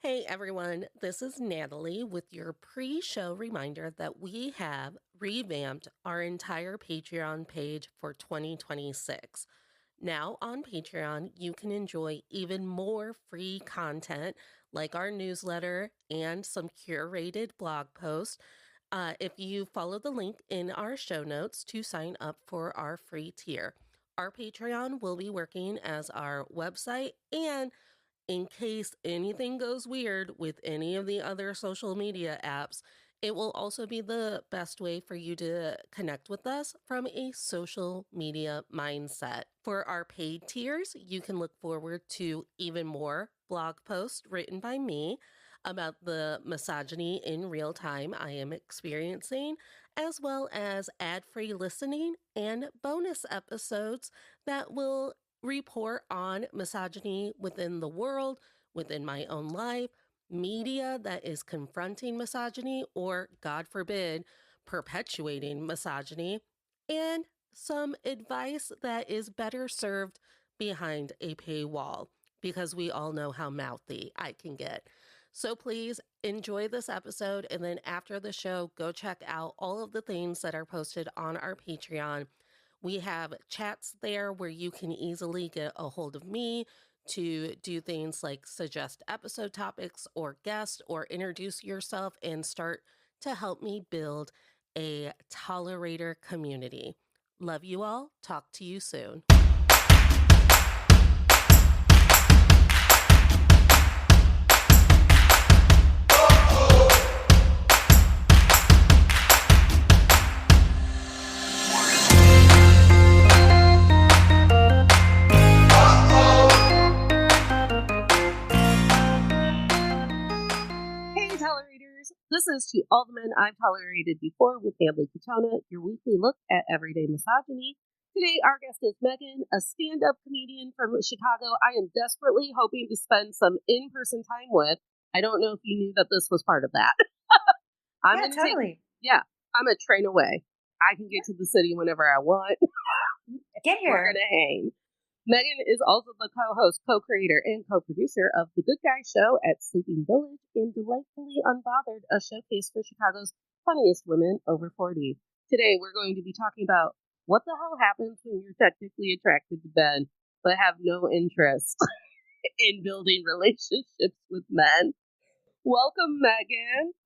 Hey everyone, this is Natalie with your pre-show reminder that we have revamped our entire Patreon page for 2026. Now on Patreon, you can enjoy even more free content like our newsletter and some curated blog posts. If you follow the link in our show notes to sign up for our free tier, our Patreon will be working as our website, and in case anything goes weird with any of the other social media apps, it will also be the best way for you to connect with us from a social media mindset. For our paid tiers, you can look forward to even more blog posts written by me about the misogyny in real time I am experiencing, as well as ad free listening and bonus episodes that will report on misogyny within the world, within my own life, media that is confronting misogyny or, God forbid, perpetuating misogyny, and some advice that is better served behind a paywall because we all know how mouthy I can get. So please enjoy this episode, and then after the show, go check out all of the things that are posted on our Patreon. We have chats there where you can easily get a hold of me to do things like suggest episode topics or guests or introduce yourself and start to help me build a tolerator community. Love you all. Talk to you soon. This is To All the Men I've Tolerated Before with Natalie Katona, your weekly look at everyday misogyny. Today, our guest is Megan, a stand-up comedian from Chicago I am desperately hoping to spend some in-person time with. I don't know if you knew that this was part of that. Totally. I'm a train away. I can get to the city whenever I want. Get here. We're going to hang. Megan is also the co-host, co-creator, and co-producer of The Good Guy Show at Sleeping Village and Delightfully Unbothered, a showcase for Chicago's funniest women over 40. Today, we're going to be talking about what the hell happens when you're technically attracted to men, but have no interest in building relationships with men. Welcome, Megan.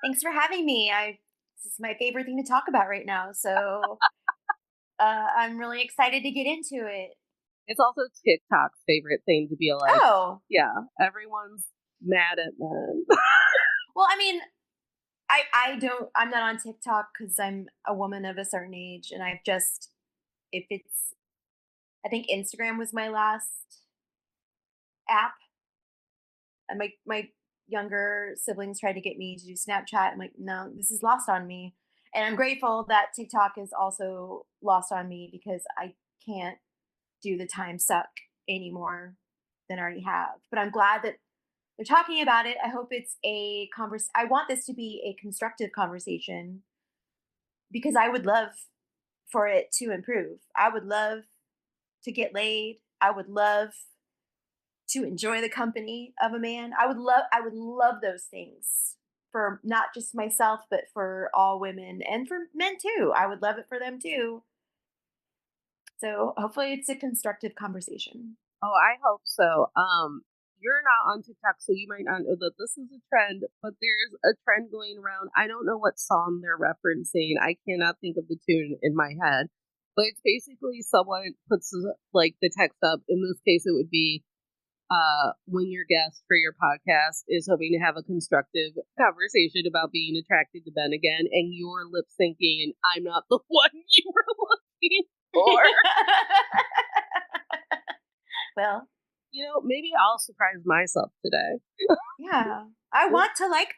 Thanks for having me. This is my favorite thing to talk about right now, so I'm really excited to get into it. It's also TikTok's favorite thing to be like, oh, yeah, everyone's mad at men. Well, I mean, I'm not on TikTok because I'm a woman of a certain age, and I think Instagram was my last app, and my younger siblings tried to get me to do Snapchat. I'm like, no, this is lost on me, and I'm grateful that TikTok is also lost on me because I can't do the time suck anymore than I already have. But I'm glad that they're talking about it. I hope it's I want this to be a constructive conversation because I would love for it to improve. I would love to get laid. I would love to enjoy the company of a man. I would love those things for not just myself, but for all women and for men too. I would love it for them too. So hopefully it's a constructive conversation. Oh, I hope so. You're not on TikTok, so you might not know that this is a trend, but there's a trend going around. I don't know what song they're referencing. I cannot think of the tune in my head, but it's basically someone puts like the text up. In this case, it would be when your guest for your podcast is hoping to have a constructive conversation about being attracted to men again, and you're lip syncing, and I'm not the one you were looking for. Well, maybe I'll surprise myself today. Yeah. I want to like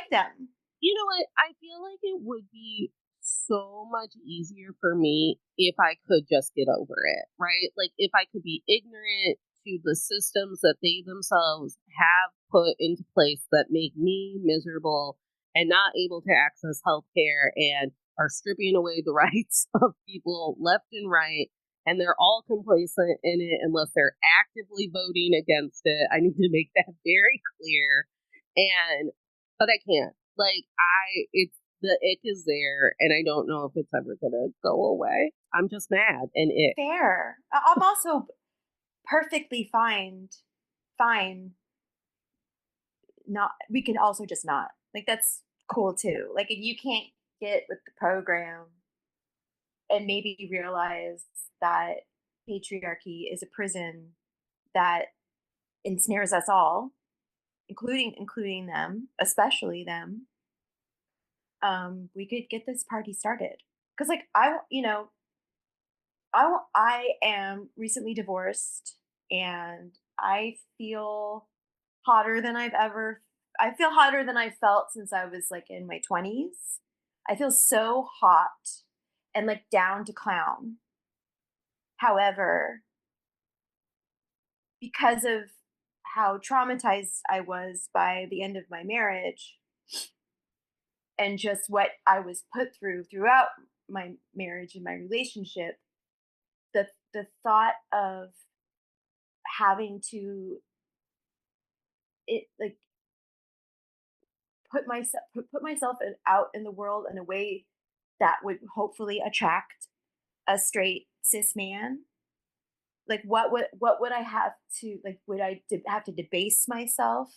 them. You know what? I feel like it would be so much easier for me if I could just get over it, right? Like if I could be ignorant to the systems that they themselves have put into place that make me miserable and not able to access healthcare and are stripping away the rights of people left and right, and they're all complacent in it unless they're actively voting against it. I need to make that very clear. And but I can't. Like it's the ick is there, and I don't know if it's ever gonna go away. I'm just mad and ick. Fair. I'm also perfectly fine not we can also just not. Like that's cool too. Like if you can't get with the program and maybe realize that patriarchy is a prison that ensnares us all, including them, especially them, we could get this party started. Because like I am recently divorced and I feel hotter than I feel hotter than I felt since I was like in my 20s. I feel so hot and like down to clown. However, because of how traumatized I was by the end of my marriage and just what I was put through throughout my marriage and my relationship, the thought of having to it like put myself out in the world in a way that would hopefully attract a straight cis man. Like what would I have to like would have to debase myself?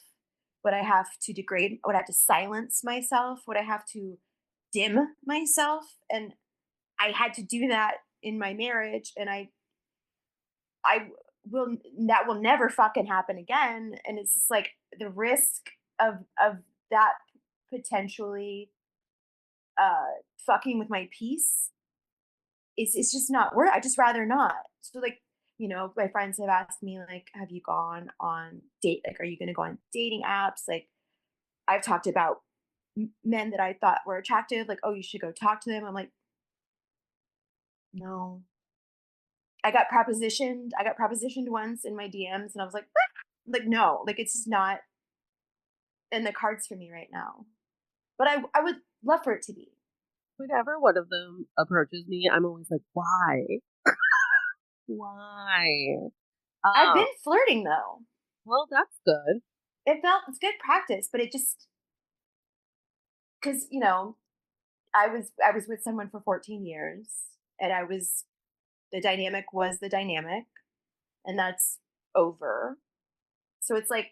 Would I have to degrade? Would I have to silence myself? Would I have to dim myself? And I had to do that in my marriage, and I will that will never fucking happen again. And it's just like the risk of that potentially fucking with my peace is just not worth. I just rather not. So like, my friends have asked me like, have you gone on date? Like, are you going to go on dating apps? Like, I've talked about men that I thought were attractive. Like, oh, you should go talk to them. I'm like, no. I got propositioned once in my DMs, and I was like, no, like it's just not in the cards for me right now. But I would love for it to be. Whenever one of them approaches me, I'm always like, why? Why? I've been Oh, flirting though. well, that's good. It's good practice, but it just because I was with someone for 14 years, and the dynamic was the dynamic, and that's over. So it's like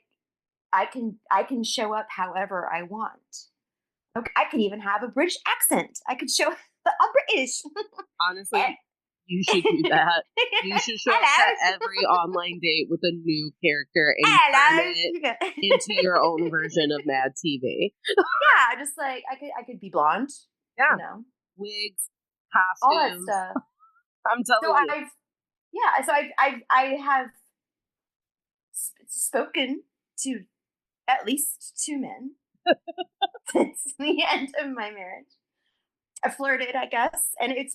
I can show up however I want. Okay, I could even have a British accent. I could show I'm British. Eh. Honestly, you should do that. You should show up to Hello. every online date with a new character and turn Hello. it into your own version of Mad TV. Yeah, just like I could be blonde, you Yeah, know, wigs, all that costumes. stuff. I'm So telling you. I have spoken to at least two men since the end of my marriage. I flirted, I guess, and it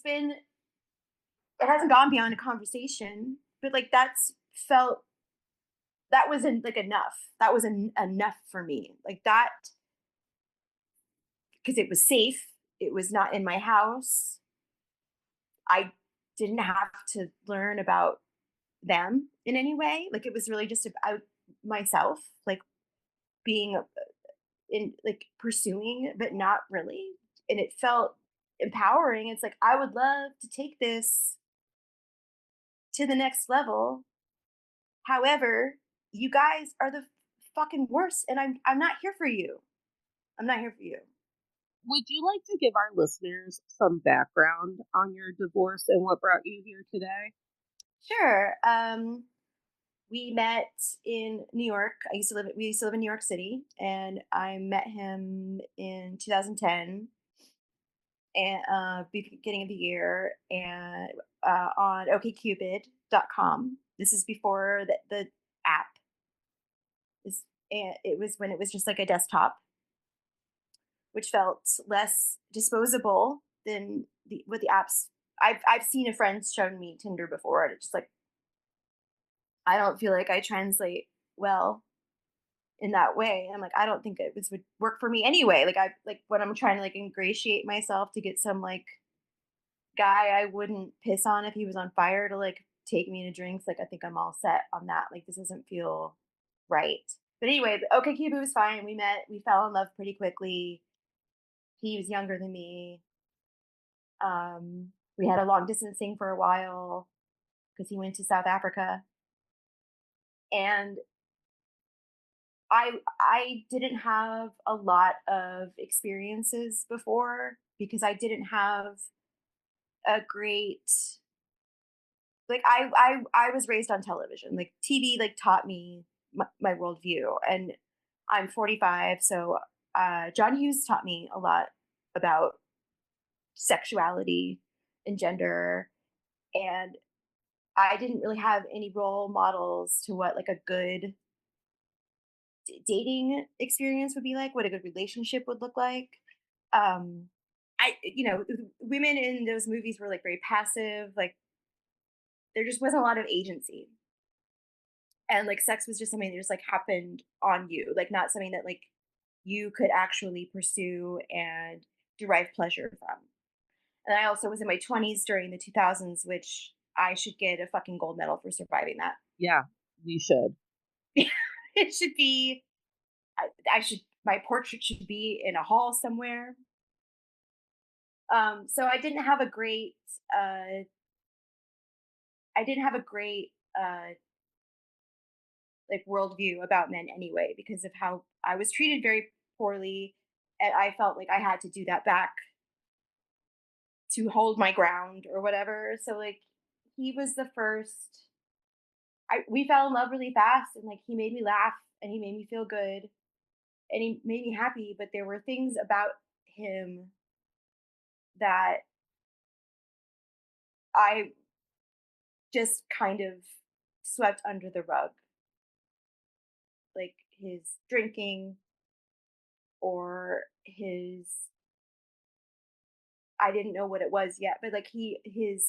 hasn't gone beyond a conversation, but like that wasn't like enough. That was enough for me. Like that because it was safe. It was not in my house. I didn't have to learn about them in any way. Like it was really just about myself, like being in like pursuing, but not really. And it felt empowering. It's like I would love to take this to the next level. However, you guys are the fucking worst, and I'm not here for you. I'm not here for you. Would you like to give our listeners some background on your divorce and what brought you here today? Sure. We met in New York. We used to live in New York City, and I met him in 2010 and beginning of the year and on okcupid.com. This is before the app is and it was when it was just like a desktop, which felt less disposable than with the apps. I've seen a friend shown me Tinder before, and it's just like I don't feel like I translate well in that way. I'm like, I don't think it would work for me anyway. Like I like when I'm trying to like ingratiate myself to get some like guy I wouldn't piss on if he was on fire to like take me to drinks. Like I think I'm all set on that. Like this doesn't feel right. But anyway, okay, Cuba was fine. We met. We fell in love pretty quickly. He was younger than me. We had a long distance thing for a while because he went to South Africa, and I didn't have a lot of experiences before because I didn't have a great like I was raised on television. Like TV like taught me my worldview, and I'm 45, so John Hughes taught me a lot about sexuality and gender, and I didn't really have any role models to what like a good dating experience would be like, what a good relationship would look like. Um, women in those movies were like very passive, like there just wasn't a lot of agency. And like sex was just something that just like happened on you, like not something that like you could actually pursue and derive pleasure from. And I also was in my 20s during the 2000s, which I should get a fucking gold medal for surviving that. Yeah, we should. It should be, I should, my portrait should be in a hall somewhere. So uh, I didn't have a great, like worldview about men anyway, because of how I was treated very poorly. And I felt like I had to do that back to hold my ground or whatever. So like he was the first we fell in love really fast, and like he made me laugh and he made me feel good and he made me happy, but there were things about him that I just kind of swept under the rug, like his drinking or his I didn't know what it was yet, but like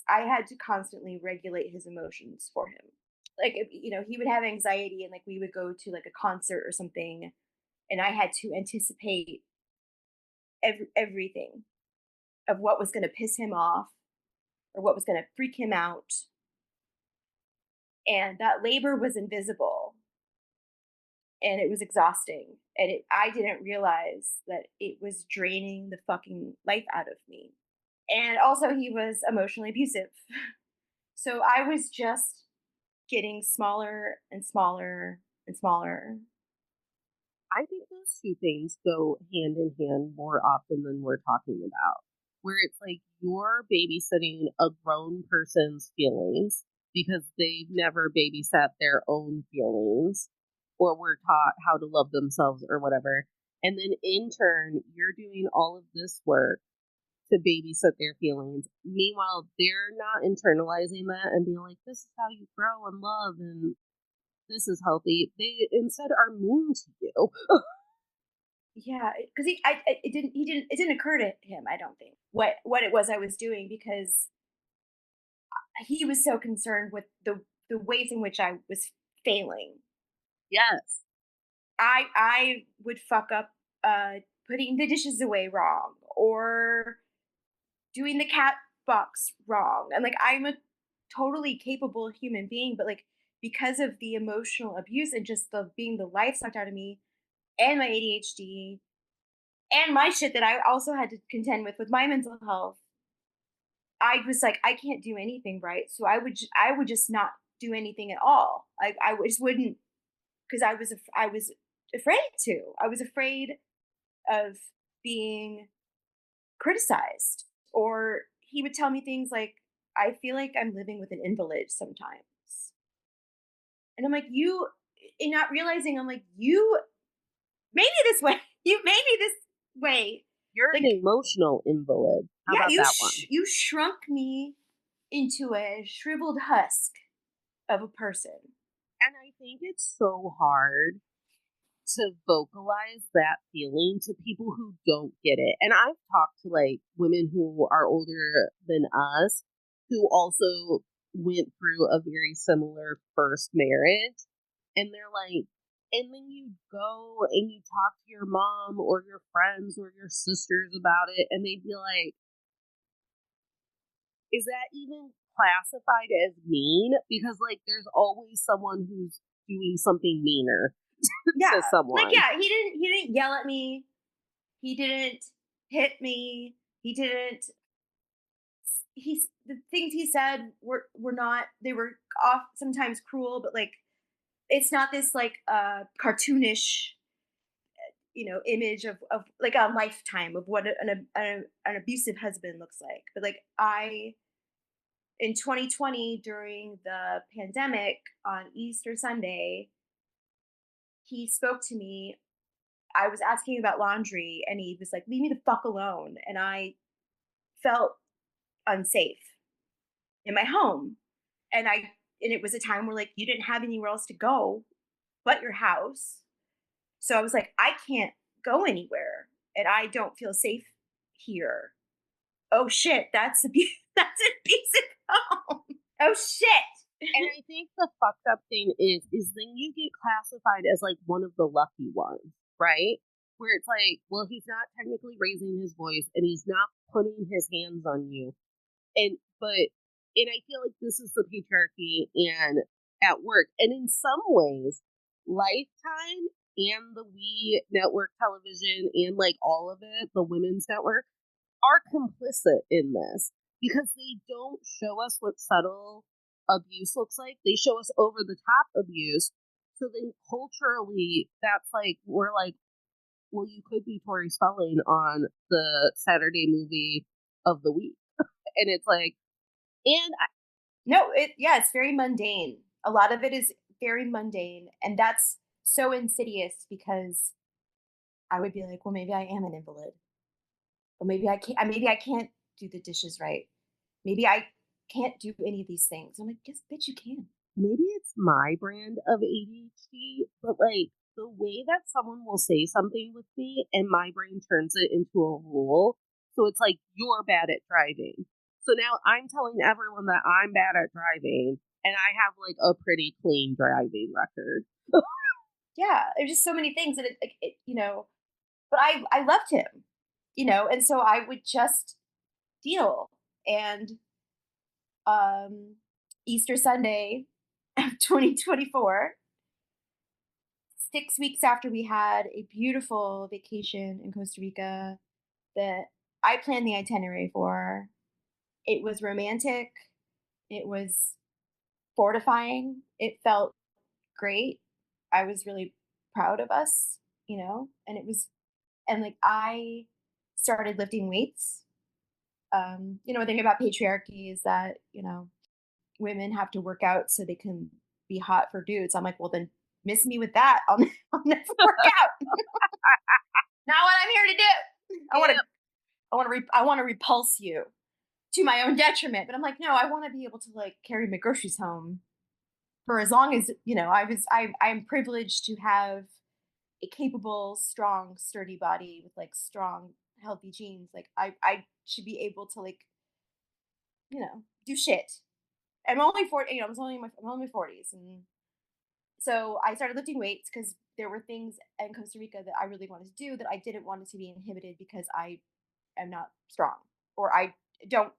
I had to constantly regulate his emotions for him. Like he would have anxiety and like we would go to like a concert or something and I had to anticipate everything of what was going to piss him off or what was going to freak him out. And that labor was invisible and it was exhausting. And I didn't realize that it was draining the fucking life out of me. And also, he was emotionally abusive. So I was just getting smaller and smaller and smaller. I think those two things go hand in hand more often than we're talking about. Where it's like you're babysitting a grown person's feelings because they've never babysat their own feelings or were taught how to love themselves or whatever. And then in turn, you're doing all of this work to babysit their feelings. Meanwhile, they're not internalizing that and being like, this is how you grow and love and this is healthy. They instead are mean to you. Yeah, because it didn't occur to him. I don't think what it was I was doing because he was so concerned with the ways in which I was failing. Yes. I would fuck up putting the dishes away wrong or doing the cat box wrong. And like I'm a totally capable human being, but like because of the emotional abuse and just the being the life sucked out of me and my ADHD and my shit that I also had to contend with my mental health, I was like I can't do anything right. So I would just not do anything at all. I just wouldn't because I was afraid to. I was afraid of being criticized. Or he would tell me things like, I feel like I'm living with an invalid sometimes. And I'm like, you, in not realizing, I'm like, you made me this way. You made me this way. You're an Like, emotional invalid. How yeah, about that one? you shrunk me into a shriveled husk of a person. And I think it's so hard to vocalize that feeling to people who don't get it. And I've talked to like women who are older than us who also went through a very similar first marriage. And they're like, and then you go and you talk to your mom or your friends or your sisters about it, and they'd be like, is that even classified as mean? Because like there's always someone who's doing something meaner Yeah. to Like, someone. yeah, he didn't yell at me. He didn't hit me. He didn't he's the things he said were not, they were off sometimes cruel, but like it's not this like cartoonish, image of like a lifetime of what an abusive husband looks like. But like I in 2020 during the pandemic on Easter Sunday, he spoke to me. I was asking about laundry and he was like, "Leave me the fuck alone." And I felt unsafe in my home. And it was a time where like you didn't have anywhere else to go but your house. So I was like, I can't go anywhere and I don't feel safe here. Oh shit, that's that's abusive home. Oh shit. And I think the fucked up thing is then you get classified as like one of the lucky ones, right? Where it's like, well, he's not technically raising his voice and he's not putting his hands on you. And I feel like this is the patriarchy and at work. And in some ways, Lifetime and the We Network television and like all of it, the women's network, are complicit in this because they don't show us what subtle abuse looks like. They show us over the top abuse. So then culturally, that's like, we're like, well, you could be Tori Spelling on the Saturday movie of the week. And it's like, and No, it's very mundane. A lot of it is very mundane. And that's so insidious because I would be like, well, maybe I am an invalid. Or maybe I can't do the dishes right. Maybe I can't do any of these things. I'm like, yes, bitch, you can. maybe it's my brand of ADHD, but like the way that someone will say something with me and my brain turns it into a rule. So it's like, you're bad at driving. So now I'm telling everyone that I'm bad at driving and I have like a pretty clean driving record. Yeah, there's just so many things that but I loved him, and so I would just deal. And Easter Sunday of 2024, 6 weeks after we had a beautiful vacation in Costa Rica that I planned the itinerary for, it was romantic. It was fortifying. It felt great. I was really proud of us, and like I started lifting weights. One thing about patriarchy is that, women have to work out so they can be hot for dudes. I'm like, well, then miss me with that. I'll never work out. Not what I'm here to do. I want to repulse you to my own detriment. But I'm like, no, I want to be able to like carry my groceries home for as long as, I'm privileged to have a capable, strong, sturdy body with like strong, healthy genes. Like I should be able to like, do shit. I'm only 40, I'm only in my 40s. And so I started lifting weights because there were things in Costa Rica that I really wanted to do that I didn't want it to be inhibited because I am not strong, or I don't,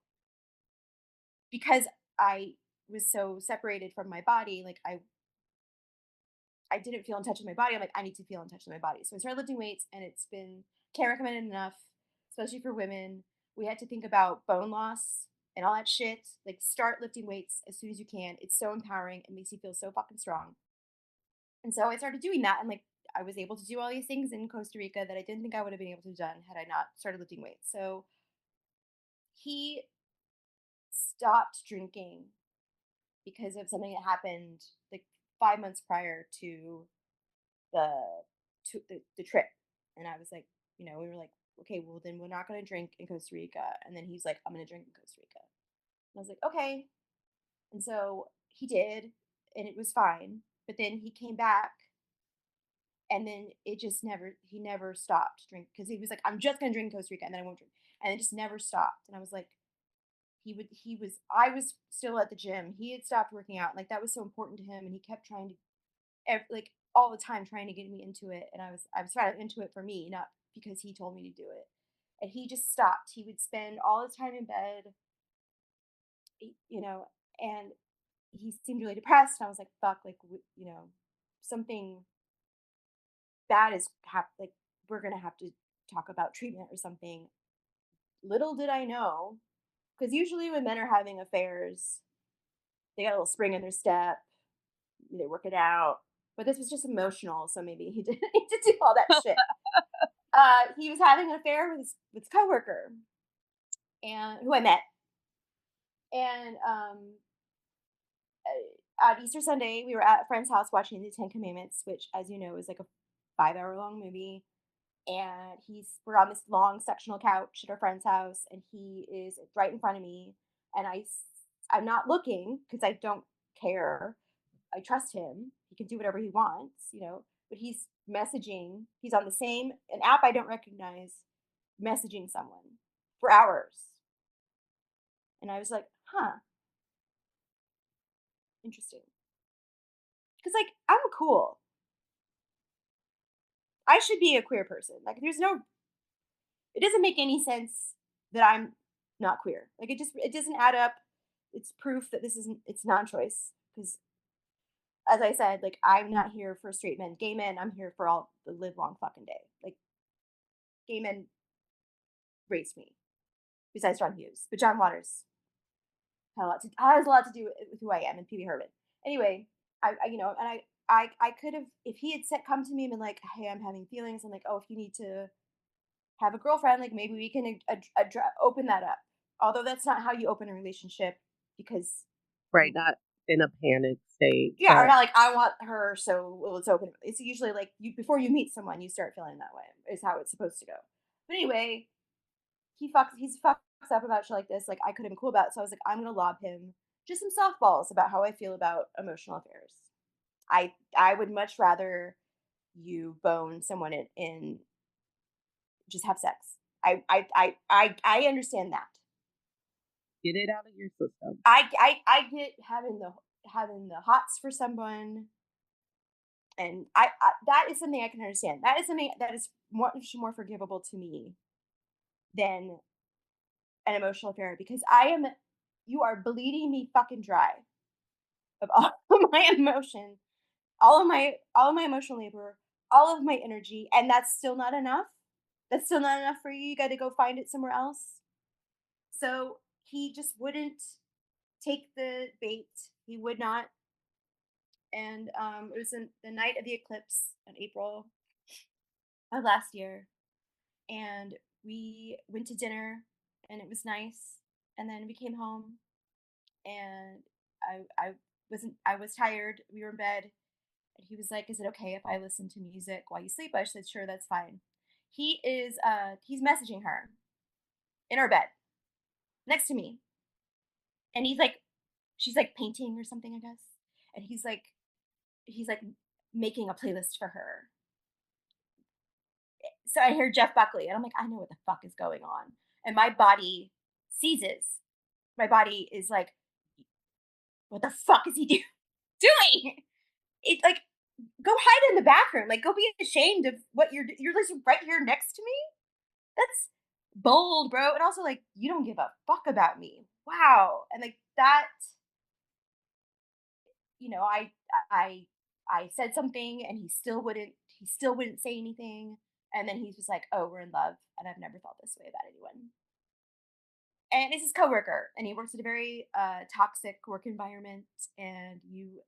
because I was so separated from my body. Like I didn't feel in touch with my body. I'm like, I need to feel in touch with my body. So I started lifting weights and it's been care recommended enough, especially for women. We had to think about bone loss and all that shit. Like start lifting weights as soon as you can. It's so empowering. It makes you feel so fucking strong. And so I started doing that, and like I was able to do all these things in Costa Rica that I didn't think I would have been able to have done had I not started lifting weights. So he stopped drinking because of something that happened like 5 months prior to the the trip. And I was like, we were like, okay, well then we're not gonna drink in Costa Rica. And then he's like, I'm gonna drink in Costa Rica. And I was like, okay. And so he did, and it was fine. But then he came back, and then he never stopped drinking because he was like, I'm just gonna drink in Costa Rica and then I won't drink. And it just never stopped. And I was like, I was still at the gym. He had stopped working out. Like that was so important to him, and he kept trying to like all the time trying to get me into it. And I was trying to into it for me, not because he told me to do it. And he just stopped. He would spend all his time in bed. and he seemed really depressed. And I was like, fuck, like, something bad is like, we're going to have to talk about treatment or something. Little did I know, because usually when men are having affairs, they got a little spring in their step, they work it out. But this was just emotional, so maybe he didn't need to do all that shit. He was having an affair with his coworker, and who I met, and on Easter Sunday, we were at a friend's house watching the Ten Commandments, which, as you know, is like a 5 hour long movie. And we're on this long sectional couch at our friend's house, and he is right in front of me. And I'm not looking because I don't care. I trust him. He can do whatever he wants, But he's messaging. He's on an app I don't recognize, messaging someone for hours. And I was like, huh, interesting. Because, like, I'm cool. I should be a queer person. Like, it doesn't make any sense that I'm not queer. Like, it doesn't add up. It's proof that it's non-choice. Because, as I said, like, I'm not here for straight men, gay men. I'm here for all the live long fucking day. Like, gay men raised me, besides John Hughes, but John Waters has a lot to do with who I am, and PB Herman. Anyway, and I could have, if he had come to me and been like, hey, I'm having feelings. I'm like, oh, if you need to have a girlfriend, like, maybe we can open that up. Although that's not how you open a relationship, because Right, not in a panic state, yeah, or but not like, I want her, so let's open it. It's usually like, before you meet someone, you start feeling that way. Is how it's supposed to go. But anyway, he fucks up about shit like this. Like, I could have been cool about it, so I was like, I'm gonna lob him just some softballs about how I feel about emotional affairs. I would much rather you bone someone in just have sex. I understand that. get it out of your system. I get having the hots for someone, and I that is something I can understand. That is something that is much more forgivable to me than an emotional affair, because you are bleeding me fucking dry of all of my emotion, all of my emotional labor, all of my energy, and that's still not enough. That's still not enough for you. You got to go find it somewhere else. So he just wouldn't take the bait. He would not. And it was the night of the eclipse in April of last year, and we went to dinner, and it was nice. And then we came home, and I was tired. We were in bed, and he was like, "Is it okay if I listen to music while you sleep?" I said, "Sure, that's fine." He's messaging her in our bed next to me, and she's like painting or something, I guess, and he's like making a playlist for her. So I hear Jeff Buckley, and I'm like, I know what the fuck is going on, and my body seizes. My body is like, what the fuck is he doing? It's like, go hide in the bathroom. Like, go be ashamed of what you're listening right here next to me. That's bold, bro. And also, like, you don't give a fuck about me. Wow. And like that, I I I said something, and he still wouldn't say anything. And then he's just like, "Oh, we're in love," and I've never felt this way about anyone. And it's his coworker, and he works at a very toxic work environment, and you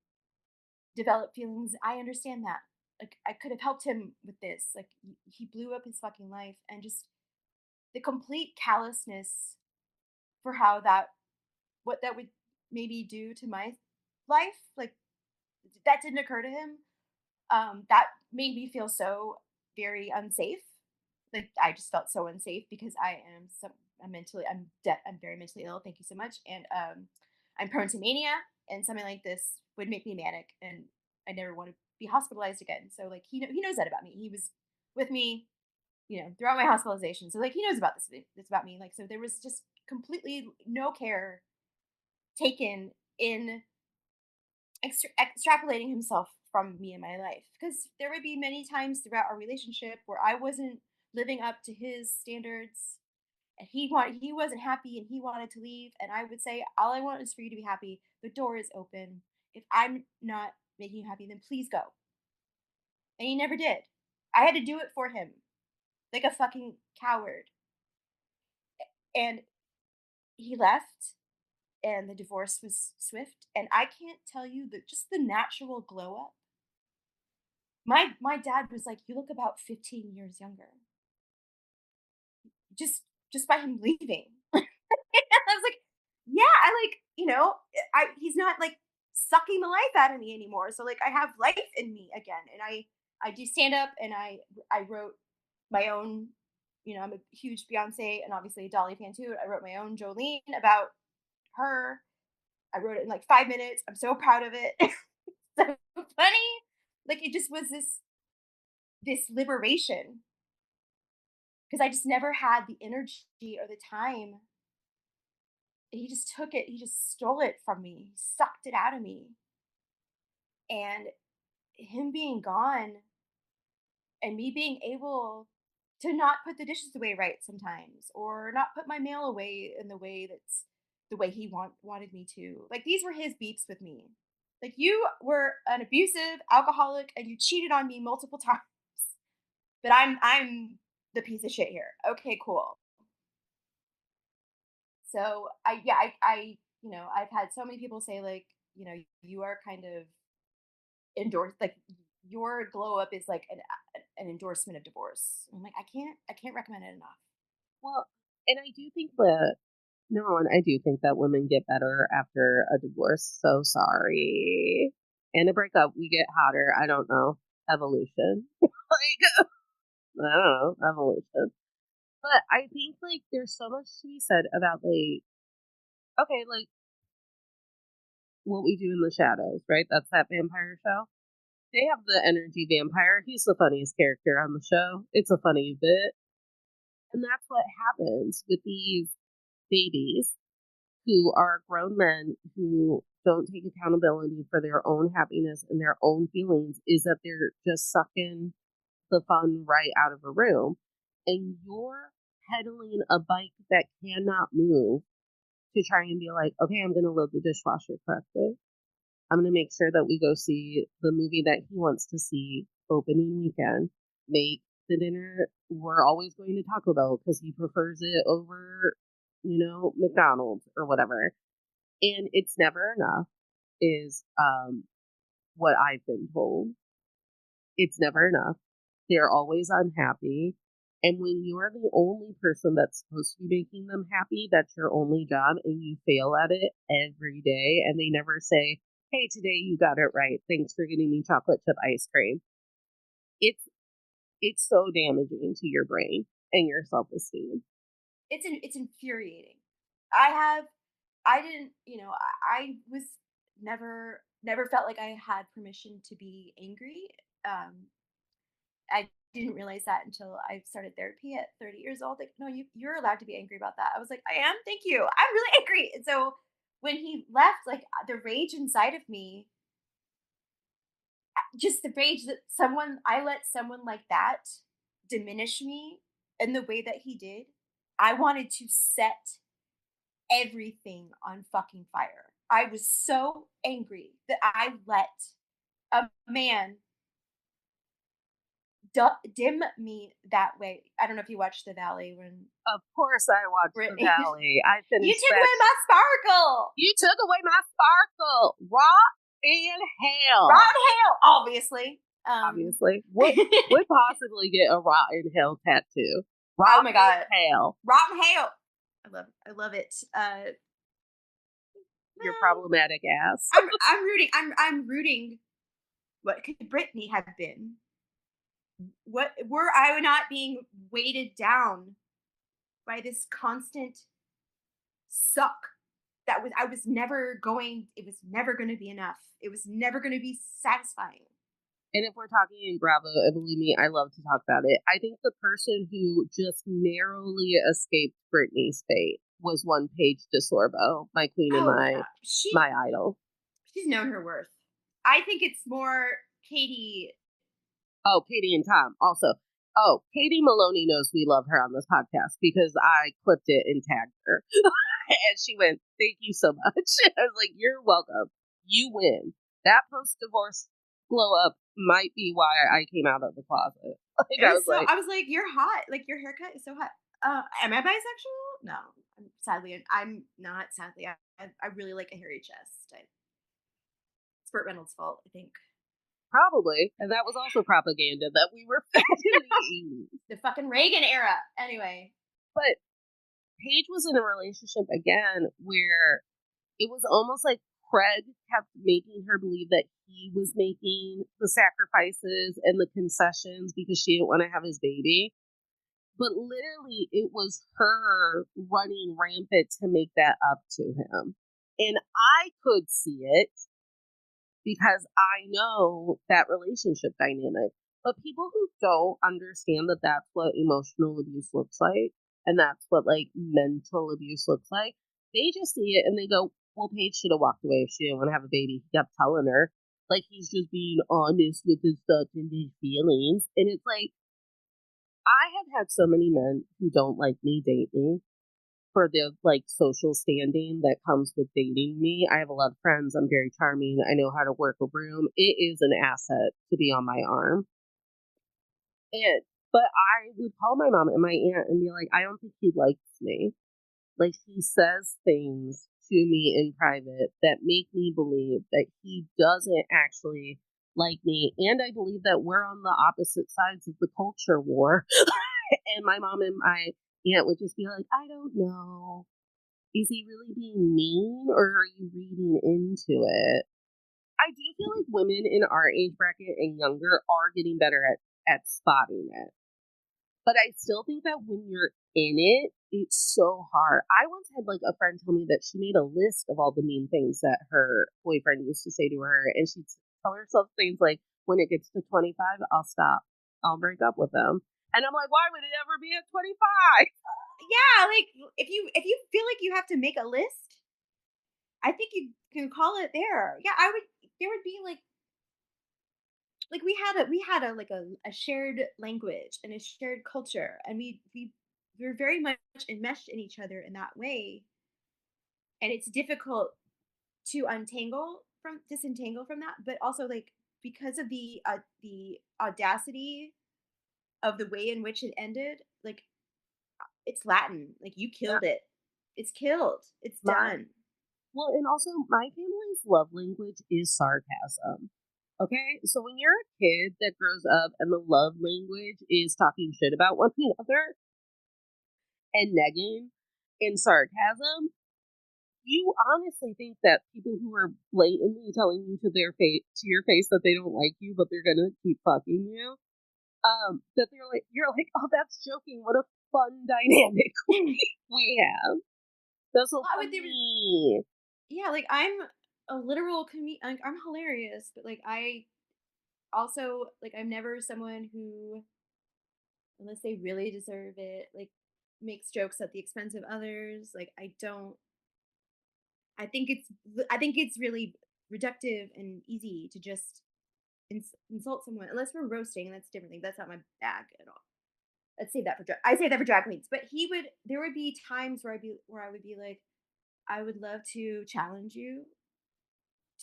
develop feelings. I understand that. Like, I could have helped him with this. Like, he blew up his fucking life, and just the complete callousness for what that would maybe do to my life. Like, that didn't occur to him. That made me feel so very unsafe. Like, I just felt so unsafe, because I'm very mentally ill. Thank you so much. And I'm prone to mania, and something like this would make me manic, and I never want to be hospitalized again. So, like, he knows that about me. He was with me, throughout my hospitalization. So, like, he knows about this about me. Like, so there was just completely no care taken in extrapolating himself from me in my life, because there would be many times throughout our relationship where I wasn't living up to his standards, and he wasn't happy and he wanted to leave, and I would say, all I want is for you to be happy. The door is open. If I'm not making you happy, then please go. And he never did. I had to do it for him, like a fucking coward. And he left, and the divorce was swift. And I can't tell you that just the natural glow up. My dad was like, "You look about 15 years younger." Just by him leaving. I was like, "Yeah, I like, I he's not like sucking the life out of me anymore. So like I have life in me again." And I do stand up, and I wrote my own, I'm a huge Beyonce and obviously a Dolly fan too. I wrote my own Jolene about her. I wrote it in like 5 minutes. I'm so proud of it. So funny. Like it just was this liberation because I just never had the energy or the time. He just took it. He just stole it from me. He sucked it out of me. And him being gone and me being able to not put the dishes away right sometimes or not put my mail away in the way that's the way he wanted me to. Like these were his beeps with me. Like you were an abusive alcoholic and you cheated on me multiple times. But I'm the piece of shit here. Okay, cool. So I've had so many people say like, you are kind of endorsed, like your glow up is like an endorsement of divorce. I'm like, I can't recommend it enough. Well, and I do think that number one, I do think that women get better after a divorce. So sorry. And a breakup, we get hotter. I don't know. Evolution. Like, I don't know. Evolution. But I think, like, there's so much to be said about, like, okay, like, What We Do in the Shadows, right? That's that vampire show. They have the energy vampire. He's the funniest character on the show. It's a funny bit. And that's what happens with these babies who are grown men who don't take accountability for their own happiness and their own feelings, is that they're just sucking the fun right out of a room. And you're pedaling a bike that cannot move to try and be like, okay, I'm going to load the dishwasher correctly. I'm going to make sure that we go see the movie that he wants to see opening weekend. Make the dinner. We're always going to Taco Bell because he prefers it over, McDonald's or whatever. And it's never enough is what I've been told. It's never enough. They're always unhappy. And when you're the only person that's supposed to be making them happy, that's your only job, and you fail at it every day, and they never say, hey, today you got it right. Thanks for getting me chocolate chip ice cream. It's so damaging to your brain and your self-esteem. It's infuriating. I didn't, I was never felt like I had permission to be angry. I didn't realize that until I started therapy at 30 years old. Like, no, you're allowed to be angry about that. I was like, I am. Thank you. I'm really angry. And so when he left, like the rage inside of me, just the rage that I let someone like that diminish me in the way that he did. I wanted to set everything on fucking fire. I was so angry that I let a man dim me that way. I don't know if you watched The Valley when. Of course I watched Brittany. The Valley. I finished You took away my sparkle. You took away my sparkle. Raw and hell. Raw and hell, obviously. Obviously. What would possibly get a raw and hell tattoo? Oh my god. Hell. Raw and hell. I love it. Your problematic ass. I'm rooting. I'm rooting. What could Brittany have been? What were I not being weighted down by this constant suck I was never going, it was never going to be enough. It was never going to be satisfying. And if we're talking in Bravo, and believe me, I love to talk about it. I think the person who just narrowly escaped Britney's fate was one Paige DeSorbo, my queen and my idol. She's known her worth. I think it's more Katie. Oh, Katie and Tom also. Oh, Katie Maloney knows we love her on this podcast because I clipped it and tagged her. And she went, "Thank you so much." I was like, "You're welcome. You win." That post-divorce glow up might be why I came out of the closet. Like, It I was was so like, I was like, "You're hot. Like, your haircut is so hot." Am I bisexual? No. Sadly, I'm not, sadly. I really like a hairy chest. It's Burt Reynolds' fault, I think. probably. And that was also propaganda that we were fat in the 80s. The fucking Reagan era. Anyway. But Paige was in a relationship again where it was almost like Craig kept making her believe that he was making the sacrifices and the concessions because she didn't want to have his baby. But literally, it was her running rampant to make that up to him. And I could see it because I know that relationship dynamic. But people who don't understand that that's what emotional abuse looks like and that's what like mental abuse looks like, they just see it and they go, well, Paige should have walked away if she didn't want to have a baby. He kept telling her, like, he's just being honest with his thoughts and his feelings. And it's like, I have had so many men who don't like me date me for the like social standing that comes with dating me. I have a lot of friends. I'm very charming. I know how to work a room. It is an asset to be on my arm. And but I would call my mom and my aunt and be like, I don't think he likes me. Like he says things to me in private that make me believe that he doesn't actually like me. And I believe that we're on the opposite sides of the culture war. And my mom and my aunt would just be like, I don't know. Is he really being mean or are you reading into it? I do feel like women in our age bracket and younger are getting better at spotting it. But I still think that when you're in it, it's so hard. I once had like a friend tell me that she made a list of all the mean things that her boyfriend used to say to her, and she'd tell herself things like, when it gets to 25, I'll stop. I'll break up with him. And I'm like, why would it ever be at 25? Yeah, like if you feel like you have to make a list, I think you can call it there. Yeah, I would there would be like we had a like a shared language and a shared culture, and we're very much enmeshed in each other in that way, and it's difficult to untangle from disentangle from that, but also like because of the audacity of the way in which it ended, like it's Latin, like you Yeah, killed it. It's killed. It's my done. well, and also my family's love language is sarcasm. Okay, so when you're a kid that grows up and the love language is talking shit about one another and negging and sarcasm, you honestly think that people who are blatantly telling you to their face to your face that they don't like you, but they're gonna keep fucking you, that they're like, you're like, oh, that's joking. What a fun dynamic we have. That's so I would there was funny. Yeah, like I'm a literal like, I'm hilarious, but like I also like I'm never someone who, unless they really deserve it, like makes jokes at the expense of others. Like I don't. I think it's really reductive and easy to just insult someone, unless we're roasting. That's a different thing. That's not my bag at all. Let's save that for I say that for drag queens. But there would be times where I would be like, I would love to challenge you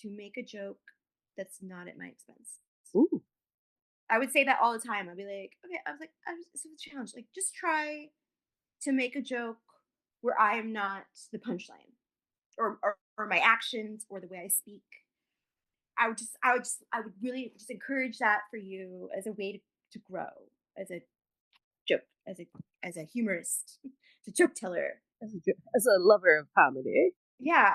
to make a joke that's not at my expense. Ooh, I would say that all the time. I'd be like, okay, this is a challenge. Like, just try to make a joke where I am not the punchline, or my actions or the way I speak. I would really just encourage that for you as a way to grow as a joke, as a humorist, as a joke teller. as a lover of comedy, Yeah,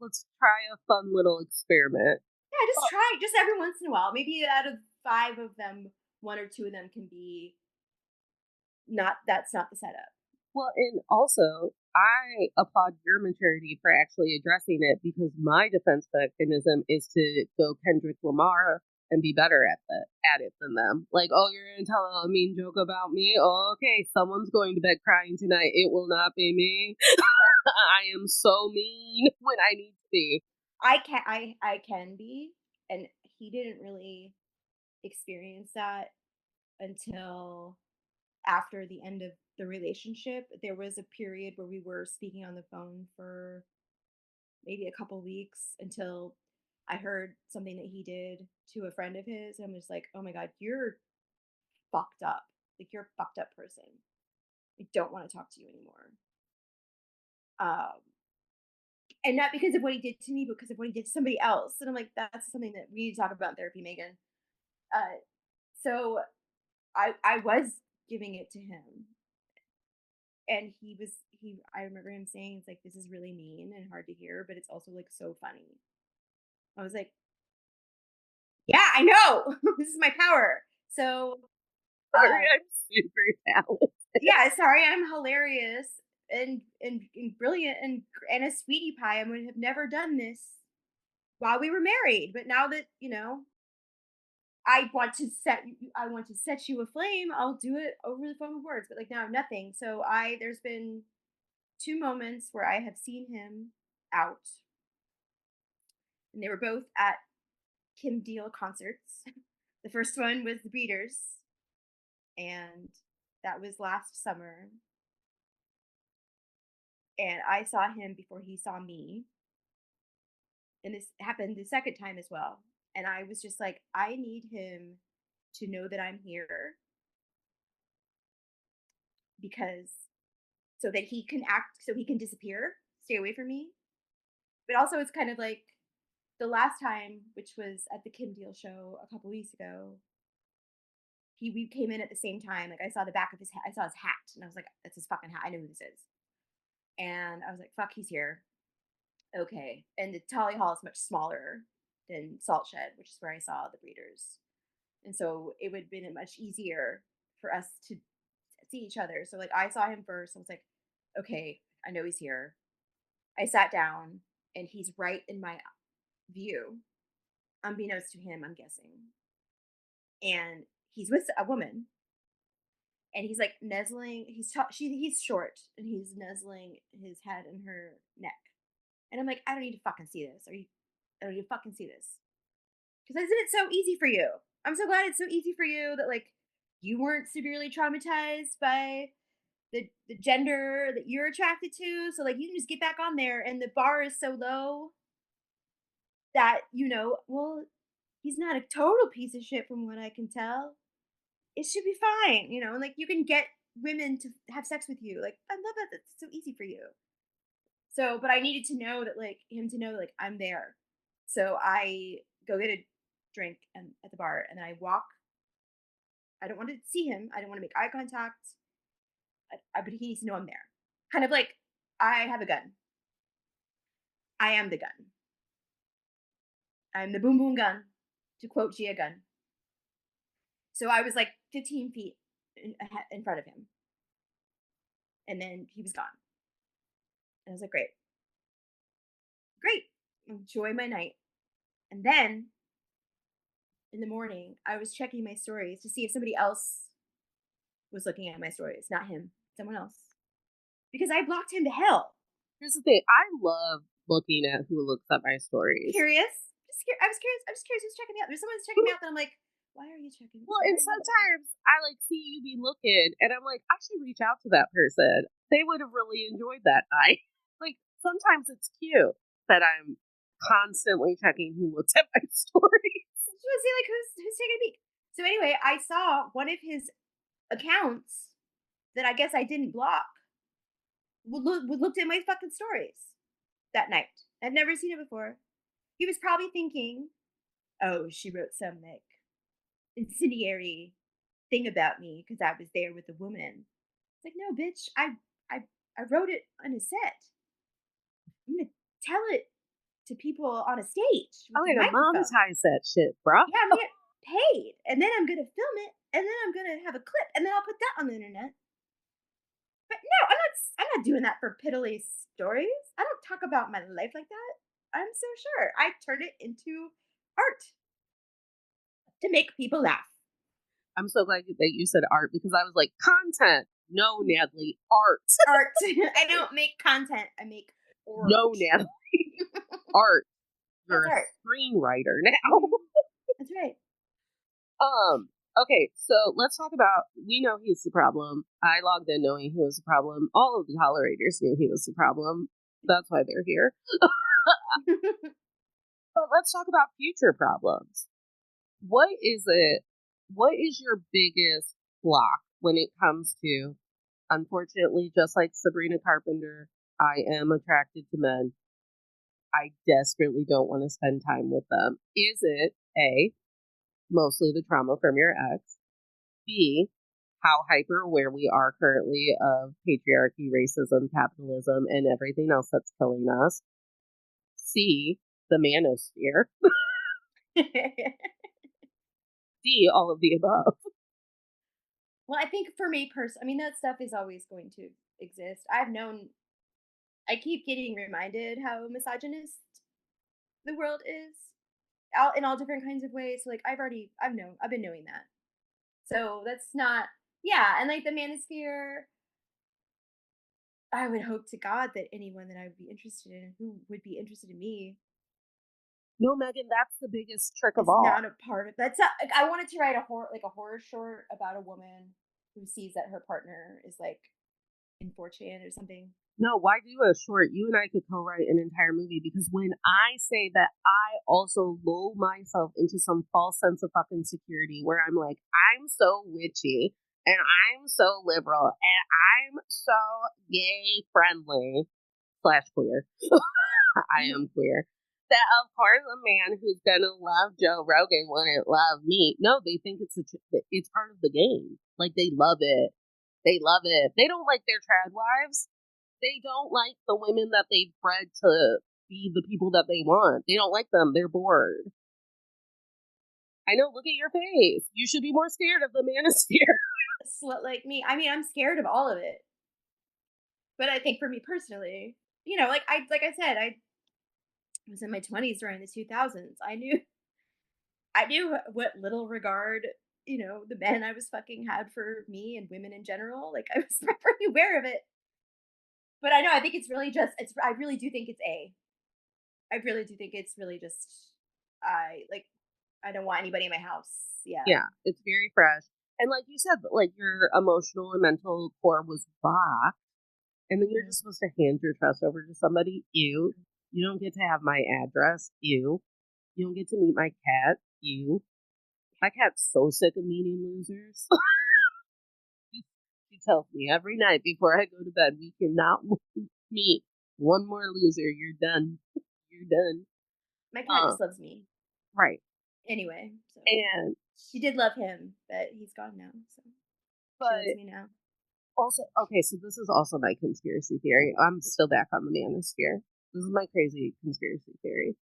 let's try a fun little experiment. yeah. Just Oh, try, just every once in a while. Maybe out of five of them, one or two of them can be not. That's not the setup. well, and also, I applaud your maturity for actually addressing it because my defense mechanism is to go Kendrick Lamar and be better at it than them. Like, oh, you're gonna tell a mean joke about me? Oh, okay, someone's going to bed crying tonight. It will not be me. I am so mean when I need to be. I can be, and he didn't really experience that until after the end of the relationship. There was a period where we were speaking on the phone for maybe a couple weeks until I heard something that he did to a friend of his. And I'm just like, oh my God, you're fucked up. Like, you're a fucked up person. I don't want to talk to you anymore. And not because of what he did to me, but because of what he did to somebody else. And I'm like, that's something that we need to talk about in therapy, Megan. So I was giving it to him, and I remember him saying, it's like, this is really mean and hard to hear, but it's also like so funny. I was like, yeah, I know. This is my power. So Sorry, I'm super talented. yeah, sorry, I'm hilarious and brilliant and a sweetie pie. I would have never done this while we were married, but now that I want to set you aflame, I'll do it over the phone with words. But like now, nothing. So there's been two moments where I have seen him out, and they were both at Kim Deal concerts. The first one was the Breeders, and that was last summer. And I saw him before he saw me. And this happened the second time as well. And I was just like, I need him to know that I'm here, because so that he can so he can disappear, stay away from me. But also, it's kind of like the last time, which was at the Kim Deal show a couple weeks ago. We came in at the same time. Like, I saw the back of his hat. I saw his hat, and I was like, "That's his fucking hat. I know who this is." And I was like, "Fuck, he's here." Okay. And the Tally Hall is much smaller than Salt Shed, which is where I saw the Breeders. And so it would have been much easier for us to see each other. So like I saw him first. I was like, okay, I know he's here. I sat down, and he's right in my view, unbeknownst to him, I'm guessing. And he's with a woman, and he's like nuzzling. He's short, and he's nuzzling his head in her neck. And I'm like, I don't need to fucking see this. I don't need to fucking see this. Because isn't it so easy for you? I'm so glad it's so easy for you that like you weren't severely traumatized by the gender that you're attracted to. So like you can just get back on there, and the bar is so low that, well, he's not a total piece of shit from what I can tell. It should be fine, and like you can get women to have sex with you. Like, I love that. That's so easy for you. So, but I needed to know that, like, him to know that, like, I'm there. So I go get a drink at the bar, and I walk. I don't want to see him. I don't want to make eye contact. But he needs to know I'm there. Kind of like, I have a gun. I am the gun. I'm the boom boom gun, to quote Gia Gunn. So I was like 15 feet in front of him. And then he was gone. And I was like, great. Great. Enjoy my night. And then in the morning, I was checking my stories to see if somebody else was looking at my stories, not him, someone else. Because I blocked him to hell. Here's the thing. I love looking at who looks at my stories. Curious? I was curious. I'm just curious who's checking me out. There's someone who's checking me out that I'm like, why are you checking me? Well, and sometimes I like see you be looking, and I'm like, I should reach out to that person. They would have really enjoyed that night. Like, sometimes it's cute that I'm constantly checking who looks at my stories. I just want to see like who's taking a peek. So anyway, I saw one of his accounts that I guess I didn't block looked at my fucking stories that night. I'd never seen it before. He was probably thinking, oh, she wrote some like incendiary thing about me because I was there with a woman. It's like, no, bitch, I wrote it on a set. I'm gonna tell it to people on a stage. I'm gonna monetize that shit, bro. Yeah, I'm gonna get paid, and then I'm gonna film it, and then I'm gonna have a clip, and then I'll put that on the internet. But no, I'm not doing that for piddly stories. I don't talk about my life like that. I'm so sure. I turn it into art to make people laugh. I'm so glad that you said art, because I was like, content. No, Natalie, art. Art. I don't make content. I make art. No, Natalie. Art. You're a screenwriter now. That's right. Okay, so let's talk about, we know he's the problem. I logged in knowing he was the problem. All of the tolerators knew he was the problem. That's why they're here. But let's talk about future problems. What is it? What is your biggest block when it comes to, unfortunately, just like Sabrina Carpenter, I am attracted to men. I desperately don't want to spend time with them. Is it A, mostly the trauma from your ex? B, how hyper aware we are currently of patriarchy, racism, capitalism, and everything else that's killing us? C, the manosphere. D, all of the above. Well, I think for me personally, I mean, that stuff is always going to exist. I keep getting reminded how misogynist the world is out in all different kinds of ways. So, like, I've been knowing that. So that's not, yeah. And like the manosphere, I would hope to God that anyone that I would be interested in, who would be interested in me, No, Megan, that's the biggest trick of is all. not a part of that's not, like, I wanted to write a horror short about a woman who sees that her partner is like in 4chan or something. No, why do a short? You and I could co-write an entire movie, because when I say that I also lull myself into some false sense of fucking security where I'm like, I'm so witchy and I'm so liberal and I'm so gay friendly slash queer. I am queer. That of course a man who's gonna love Joe Rogan wouldn't love me. No, they think it's part of the game. Like they love it. They love it. They don't like their trad wives. They don't like the women that they've bred to be the people that they want. They don't like them. They're bored. I know. Look at your face. You should be more scared of the manosphere. A slut like me. I mean, I'm scared of all of it. But I think for me personally, like I said, I was in my 20s during the 2000s. I knew what little regard, the men I was fucking had for me and women in general. Like I was pretty aware of it. But I know, I think it's really just I really do think it's A. I really do think it's really just I like I don't want anybody in my house. Yeah. Yeah, it's very fresh. And like you said, like your emotional and mental core was rock, and then you're Mhm. just supposed to hand your trust over to somebody. Ew. You don't get to have my address. Ew. You don't get to meet my cat. Ew. My cat's so sick of meeting losers. She tells me every night before I go to bed, we cannot meet one more loser. You're done. You're done. My cat Uh, just loves me right. anyway. So And, she did love him, but he's gone now. So she loves but me now. also, okay, so this is also my conspiracy theory. I'm still back on the manosphere. This is my crazy conspiracy theory.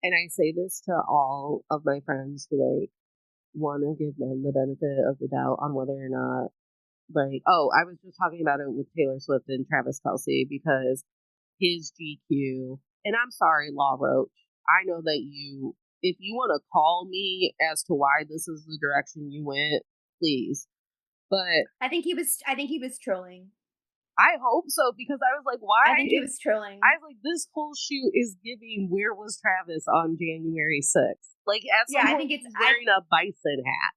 And I say this to all of my friends who like want to give men the benefit of the doubt on whether or not, like, oh, I was just talking about it with Taylor Swift and Travis Kelce because his GQ, and I'm sorry, Law Roach, I know that if you want to call me as to why this is the direction you went, please. But I think he was trolling. I hope so, because I was like, why I think he is, was trolling. I was like, this whole shoot is giving where was Travis on January 6th? Like, at Yeah, some point, he's wearing a bison hat.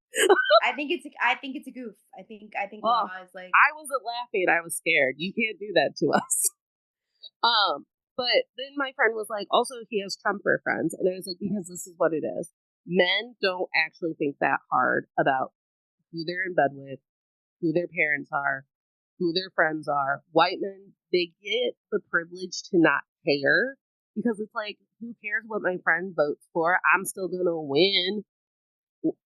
I think it's a goof. I think Oh, Law is like, I wasn't laughing. I was scared. You can't do that to us. But then my friend was like, also, he has Trumper friends. And I was like, because this is what it is. Men don't actually think that hard about who they're in bed with, who their parents are, who their friends are. White men, they get the privilege to not care because it's like, who cares what my friend votes for? I'm still going to win.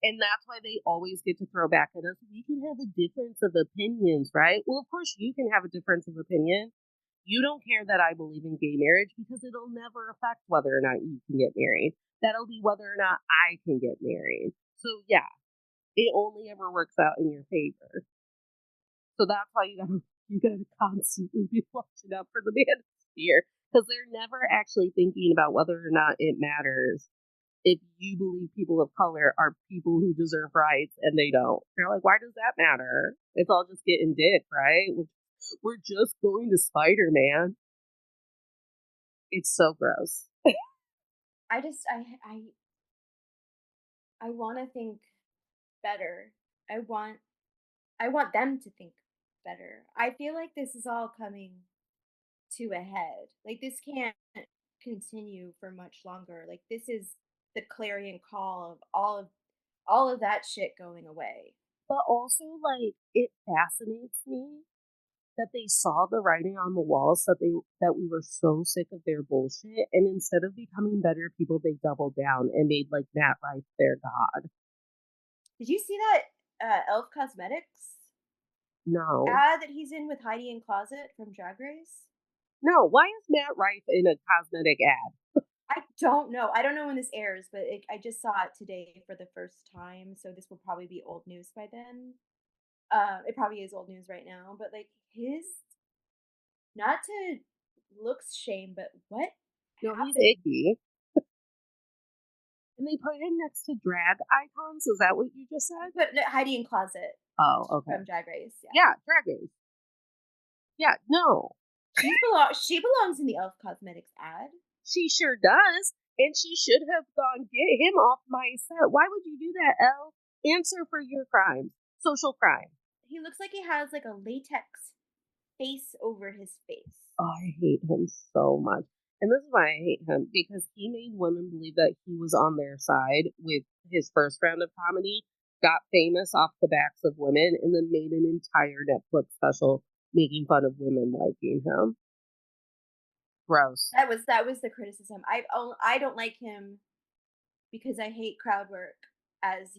And that's why they always get to throw back at us. We can have a difference of opinions, right? Well, of course, you can have a difference of opinion. You don't care that I believe in gay marriage because it'll never affect whether or not you can get married. That'll be whether or not I can get married. So, yeah, it only ever works out in your favor. So that's why you gotta constantly be watching out for the manosphere because they're never actually thinking about whether or not it matters if you believe people of color are people who deserve rights and they don't. They're like, why does that matter? It's all just getting dick, right? We're just going to Spider-Man. It's so gross. I just I want to think better. I want I want them to think better. I feel like this is all coming to a head. Like this can't continue for much longer. Like this is the clarion call of all of that shit going away. But also, like, it fascinates me that they saw the writing on the walls that we were so sick of their bullshit, and instead of becoming better people, they doubled down and made like Matt Rife their god. Did you see that Elf Cosmetics No, ad that he's in with Heidi in Closet from Drag Race? no. Why is Matt Rife in a cosmetic ad? I don't know. I don't know when this airs, but I just saw it today for the first time, so this will probably be old news by then. It probably is old news right now, but like his, not to looks shame, but what No, he's happened? icky. And they put him next to drag icons. Is that what you just said? But no, Heidi in Closet Oh, okay. from Drag Race. Yeah, Yeah, drag race. Yeah, no. she belongs in the Elf Cosmetics ad. She sure does. And she should have gone, get him off my set. Why would you do that, Elle? Answer for your crimes. Social crime. He looks like he has like a latex face over his face. Oh, I hate him so much. And this is why I hate him, because he made women believe that he was on their side with his first round of comedy, got famous off the backs of women, and then made an entire Netflix special making fun of women liking him. Gross. That was the criticism. I don't like him because I hate crowd work as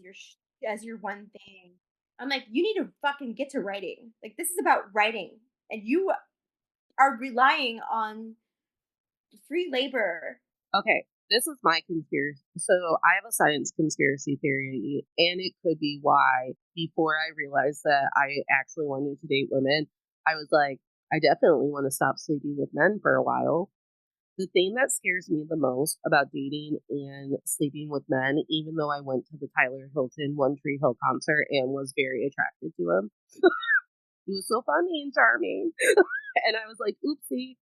as your one thing. I'm like, you need to fucking get to writing. Like this is about writing, and you are relying on free labor. Okay, this is my conspiracy. So I have a science conspiracy theory, and it could be why before I realized that I actually wanted to date women, I was like, I definitely want to stop sleeping with men for a while. The thing that scares me the most about dating and sleeping with men, even though I went to the Tyler Hilton One Tree Hill concert and was very attracted to him, he was so funny and charming. And I was like, oopsie,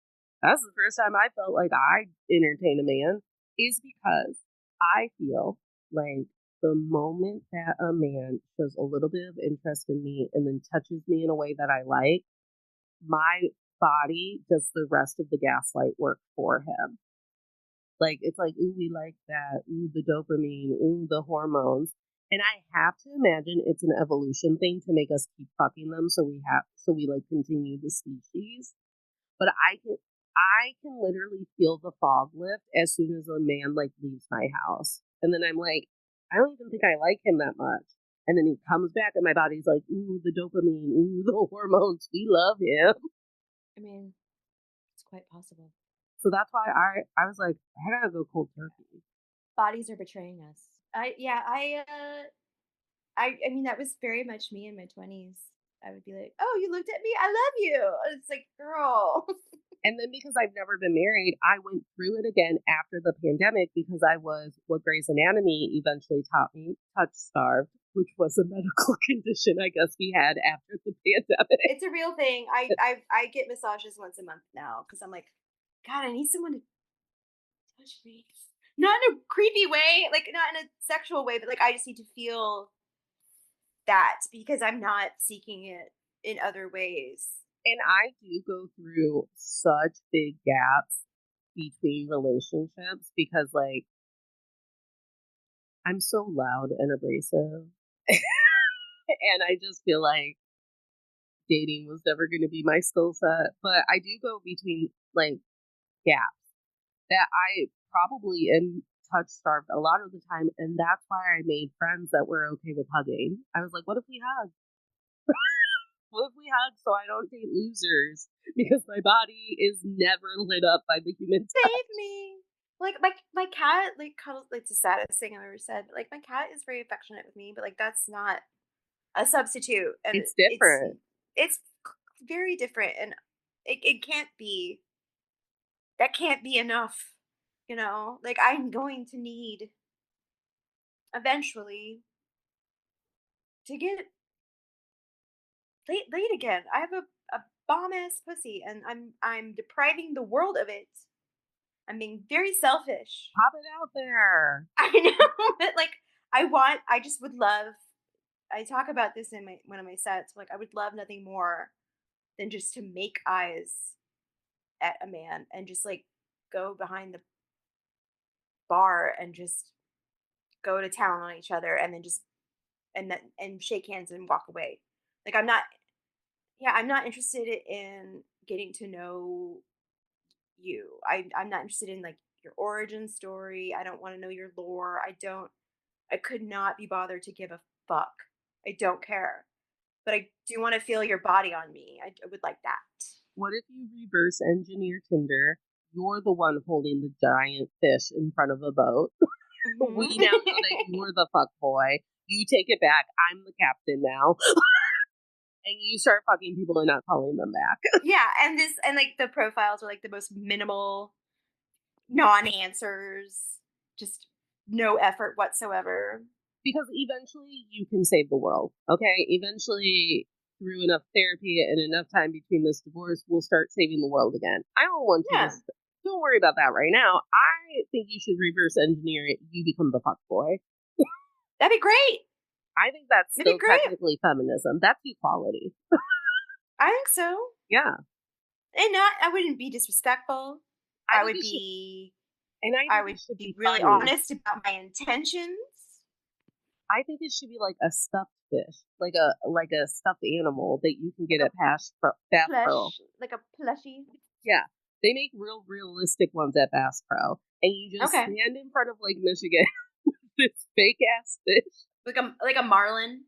that's the first time I felt like I entertain a man, is because I feel like the moment that a man shows a little bit of interest in me and then touches me in a way that I like, my body does the rest of the gaslight work for him. Like, it's like, ooh, we like that. Ooh, the dopamine. Ooh, the hormones. And I have to imagine it's an evolution thing to make us keep fucking them so we like continue the species. But I can literally feel the fog lift as soon as a man like leaves my house. And then I'm like, I don't even think I like him that much. And then he comes back and my body's like, ooh, the dopamine, ooh, the hormones. We love him. I mean, it's quite possible. So that's why I was like, I gotta go cold turkey. Bodies are betraying us. I mean that was very much me in my 20s. I would be like, "Oh, you looked at me? I love you." It's like, "Girl." And then because I've never been married, I went through it again after the pandemic because I was what Grey's Anatomy eventually taught me, touch starved, which was a medical condition I guess we had after the pandemic. It's a real thing. I get massages once a month now because I'm like, God, I need someone to touch me. Not in a creepy way, like not in a sexual way, but like I just need to feel that because I'm not seeking it in other ways. And I do go through such big gaps between relationships because like I'm so loud and abrasive. And I just feel like dating was never going to be my skill set. But I do go between like gaps that I probably am touch starved a lot of the time. And that's why I made friends that were okay with hugging. I was like, what if we hug? What if we hug so I don't date losers? Because my body is never lit up by the human touch. Save me. Like my cat like cuddles. Like, it's the saddest thing I've ever said. But like my cat is very affectionate with me, but like that's not a substitute, and It's different. it's very different, and it can't be. That can't be enough. Like I'm going to need eventually to get laid again. I have a bomb ass pussy, and I'm depriving the world of it. I'm being very selfish. Pop it out there. I know, but like I just would love I talk about this in my one of my sets. Like, I would love nothing more than just to make eyes at a man and just like go behind the bar and just go to town on each other and then just and shake hands and walk away. Like, I'm not, yeah, I'm not interested in getting to know you. I'm not interested in like your origin story. I don't want to know your lore. I could not be bothered to give a fuck. I don't care. But I do want to feel your body on me. I would like that. What if you reverse engineer Tinder? You're the one holding the giant fish in front of a boat. Mhm. We now know that you're the fuck boy. You take it back. I'm the captain now. And you start fucking people and not calling them back. Yeah, and like the profiles are like the most minimal non-answers, just no effort whatsoever. Because eventually you can save the world. Okay? Eventually, through enough therapy and enough time between this divorce, we'll start saving the world again. I don't want you to. Yeah, Don't worry about that right now. I think you should reverse engineer it. You become the fuck boy. that'd be great. I think that's That'd be still great. technically feminism. That's equality. I think so. Yeah. And not, I wouldn't be disrespectful. I I think would it should, be and I I think would it should be be really funny. honest about my intentions. I think it should be like a stuffed fish, like a stuffed animal that you can get Like at Bass Pro. plush, like a plushie. Yeah, they make real realistic ones at Bass Pro, and you just Okay. stand in front of Lake Michigan with this fake ass fish, Like a marlin.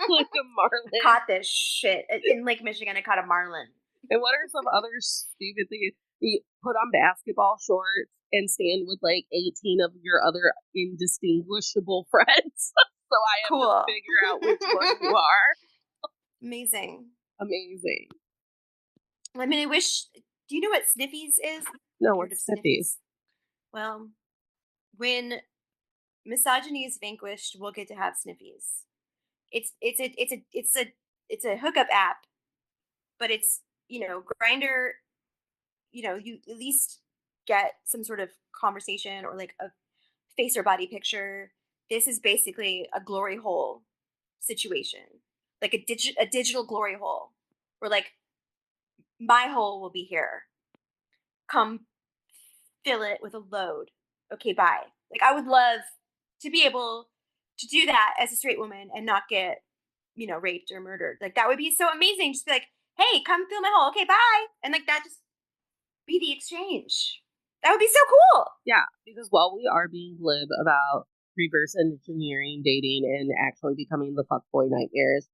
like a marlin. Caught this shit in Lake Michigan. I caught a marlin. And what are some other stupid things? You put on basketball shorts and stand with like 18 of your other indistinguishable friends. So I have to Cool. figure out which one you are. Amazing. Amazing. I mean, I wish. Do you know what sniffies is? No, Heard of what's sniffies? Well, when misogyny is vanquished, we'll get to have sniffies. It's a hookup app, but it's, Grinder. You at least get some sort of conversation or like a face or body picture. This is basically a glory hole situation, like a digital glory hole, where like my hole will be here. Come fill it with a load. Okay, bye. Like, I would love to be able to do that as a straight woman and not get, raped or murdered. Like, that would be so amazing. Just be like, hey, come fill my hole. Okay, bye. And like that just be the exchange. That would be so cool. Yeah, because while we are being glib about reverse engineering dating and actually becoming the fuckboy nightmares,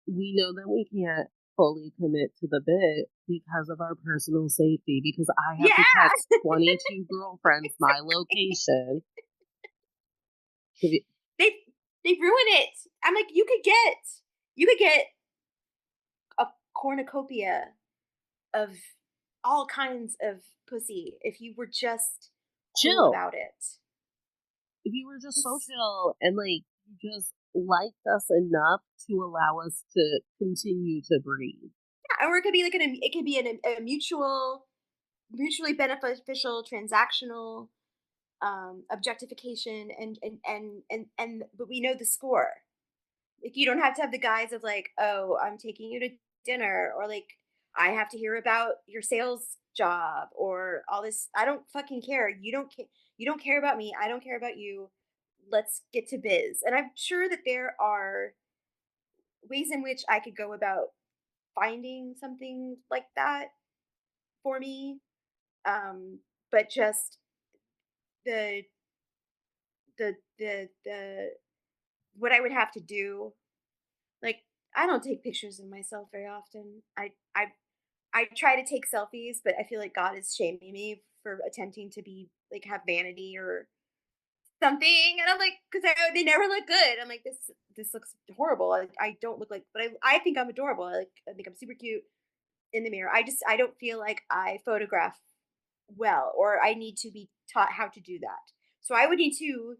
we know that we can't fully commit to the bit because of our personal safety, because I have to Yeah. text 22 girlfriends my location. They ruin it. I'm like, you could get a cornucopia of all kinds of pussy if you were just cool Chill. about it. If you were just so Just chill and like you just liked us enough to allow us to continue to breathe. Yeah, or it could be like it could be a mutually beneficial transactional objectification and but we know the score. Like, you don't have to have the guise of like, oh, I'm taking you to dinner, or like, I have to hear about your sales job or all this. I don't fucking care. You don't care about me. I don't care about you. Let's get to biz. And I'm sure that there are ways in which I could go about finding something like that for me. But just the the what I would have to do, like, I don't take pictures of myself very often. I try to take selfies, but I feel like God is shaming me for attempting to be like have vanity or something. And I'm like, because they never look good. I'm like, this looks horrible. I don't look like, but I think I'm adorable. I think I'm super cute in the mirror. I don't feel like I photograph well, or I need to be taught how to do that. So I would need to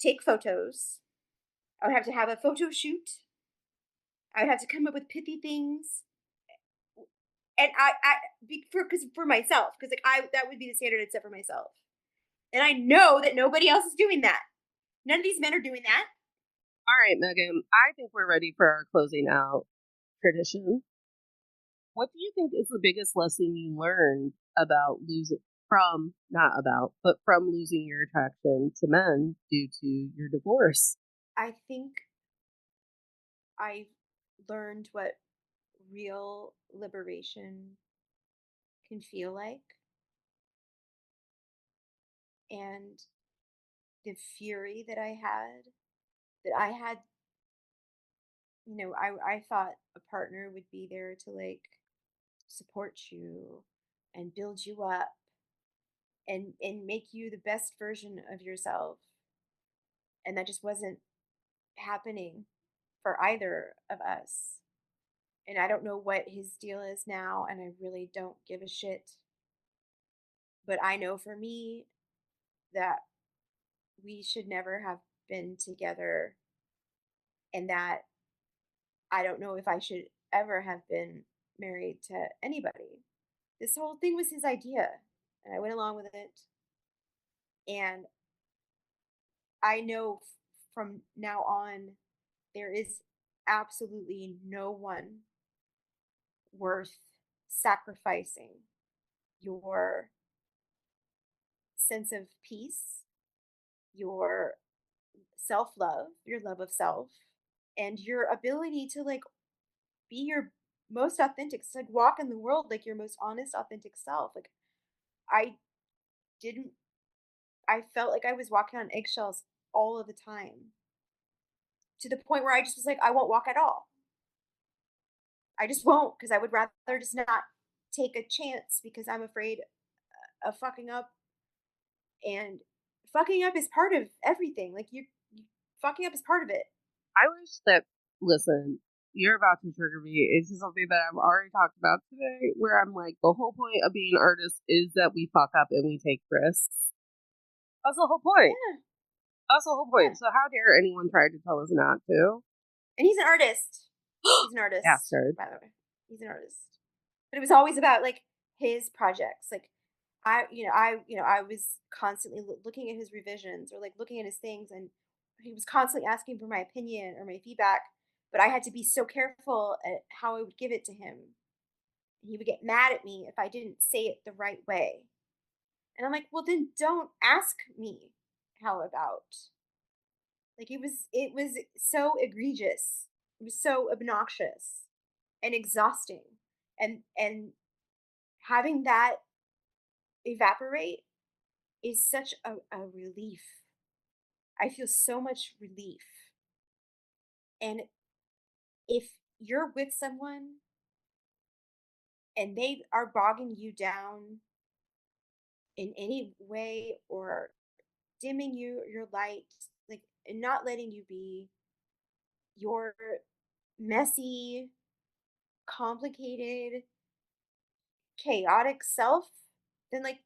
take photos. I would have to have a photo shoot. I would have to come up with pithy things, and for myself, because like that would be the standard I'd set for myself, and I know that nobody else is doing that. None of these men are doing that. All right, Megan, I think we're ready for our closing out tradition. What do you think is the biggest lesson you learned about from losing your attraction to men due to your divorce? I think I learned what real liberation can feel like, and the fury that I had, I thought a partner would be there to like support you and build you up and make you the best version of yourself. And that just wasn't happening for either of us. And I don't know what his deal is now, and I really don't give a shit. But I know for me that we should never have been together, and that I don't know if I should ever have been married to anybody. This whole thing was his idea, and I went along with it. And I know from now on, there is absolutely no one worth sacrificing your sense of peace, your self love, your love of self, and your ability to like be your most authentic, like walk in the world like your most honest, authentic self. Like, I didn't, I felt like I was walking on eggshells all of the time, to the point where I just was like, I won't walk at all. I just won't, because I would rather just not take a chance because I'm afraid of fucking up. And fucking up is part of everything. Like, you fucking up is part of it. I wish that, listen, you're about to trigger me. It's just something that I've already talked about today, where I'm like, the whole point of being an artist is that we fuck up and we take risks. That's the whole point. Yeah. That's the whole point. Yeah. So how dare anyone try to tell us not to? And he's an artist. He's an artist, Bastard. by the way. He's an artist. But it was always about like his projects. Like, I was constantly looking at his revisions or like looking at his things, and he was constantly asking for my opinion or my feedback. But I had to be so careful at how I would give it to him. He would get mad at me if I didn't say it the right way. And I'm like, well, then don't ask me how about. Like, it was so egregious. It was so obnoxious and exhausting. And having that evaporate is such a relief. I feel so much relief. And if you're with someone and they are bogging you down in any way, or dimming your light, like, and not letting you be your messy, complicated, chaotic self, then like,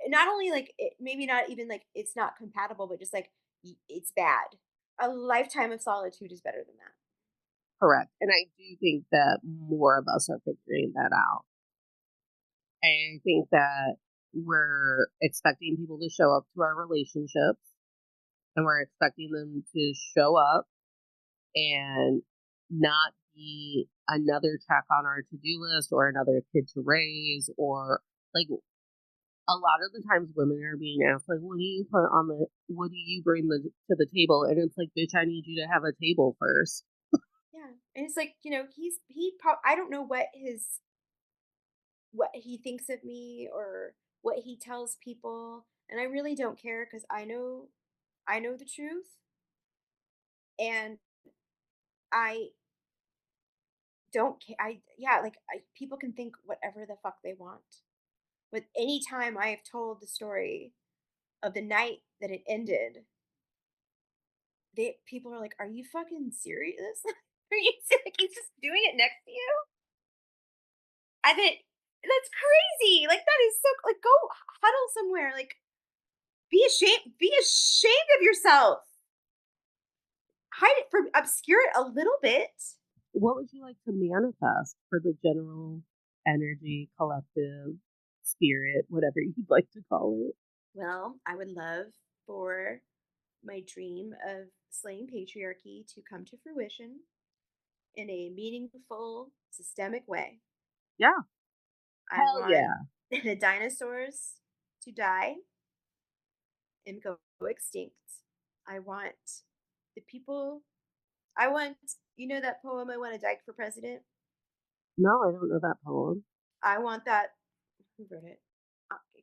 not only like it, maybe not even like it's not compatible, but just like it's bad. A lifetime of solitude is better than that. Correct. And I do think that more of us are figuring that out. And I think that we're expecting people to show up to our relationships, and we're expecting them to show up and not be another check on our to-do list or another kid to raise, or like a lot of the times women are being asked like, what do you bring to the table? And it's like, bitch, I need you to have a table first. Yeah, and it's like, I don't know what he thinks of me or what he tells people, and I really don't care because I know the truth, and I don't care. I Yeah, like, people can think whatever the fuck they want. But anytime I have told the story of the night that it ended, people are like, "Are you fucking serious? Are you like he's just doing it next to you?" I think that's crazy. Like, that is so like, go huddle somewhere. Like, be ashamed of yourself. Hide it, from obscure it a little bit. What would you like to manifest for the general energy, collective, spirit, whatever you'd like to call it? Well, I would love for my dream of slaying patriarchy to come to fruition in a meaningful, systemic way. Yeah. I Hell want yeah. the dinosaurs to die and go extinct. I want the people, I want, you know that poem, I Want a Dyke for President? No, I don't know that poem. I want that. Who wrote it?